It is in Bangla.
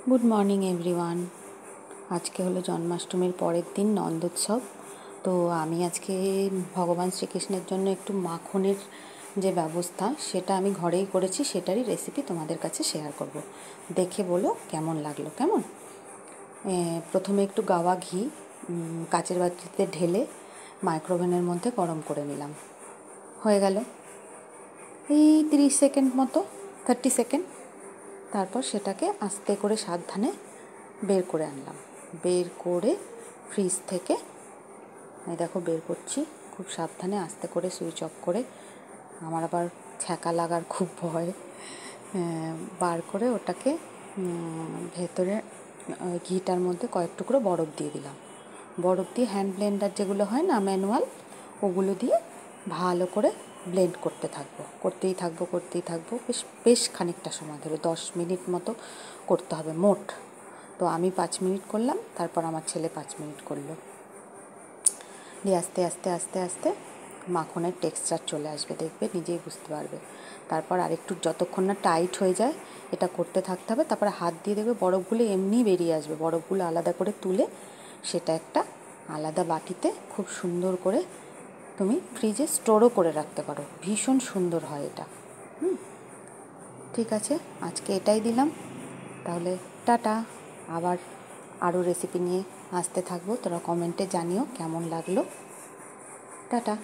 Good morning everyone. আজকে হলো জন্মাষ্টমীর পরের দিন, নন্দোৎসব। তো আমি আজকে ভগবান শ্রীকৃষ্ণের জন্য একটু মাখনের যে ব্যবস্থা সেটা আমি ঘরেই করেছি, সেটারই রেসিপি তোমাদের কাছে শেয়ার করব। দেখে বলো কেমন লাগলো। কেমন প্রথমে একটু গাওয়া ঘি কাচের বাটিতে ঢেলে মাইক্রোওভেনের মধ্যে গরম করে নিলাম। হয়ে গেল এই 30 সেকেন্ড মতো, 30 সেকেন্ড। তারপর সেটাকে আস্তে করে সাবধানে বের করে আনলাম। বের করে ফ্রিজ থেকে এই দেখো বের করছি, খুব সাবধানে আস্তে করে সুইচ অফ করে। আমার আবার ছ্যাঁকা লাগার খুব ভয়। বার করে ওটাকে ভেতরে ঘিটার মধ্যে কয়েক টুকরো বরফ দিয়ে দিলাম। বরফ দিয়ে হ্যান্ড ব্লেন্ডার যেগুলো হয় না, ম্যানুয়াল, ওগুলো দিয়ে ভালো করে ব্লেন্ড করতেই থাকবো বেশ খানিকটা সময় ধরে, 10 মিনিট মতো করতে হবে মোট। তো আমি 5 মিনিট করলাম, তারপর আমার ছেলে 5 মিনিট করলো। দিয়ে আস্তে আস্তে আস্তে আস্তে মাখনের টেক্সচার চলে আসবে, দেখবে নিজেই বুঝতে পারবে। তারপর আরেকটু যতক্ষণ না টাইট হয়ে যায় এটা করতে থাকতে হবে। তারপরে হাত দিয়ে দেখবে বরফগুলো এমনিই বেরিয়ে আসবে। বরফগুলো আলাদা করে তুলে সেটা একটা আলাদা বাটিতে খুব সুন্দর করে তুমি ফ্রিজে স্টোরও করে রাখতে পারো। ভীষণ সুন্দর হয় এটা। ঠিক আছে, আজকে এটাই দিলাম। তাহলে টাটা। আবার আরও রেসিপি নিয়ে আসতে থাকবো। তোরা কমেন্টে জানিও কেমন লাগলো। টাটা।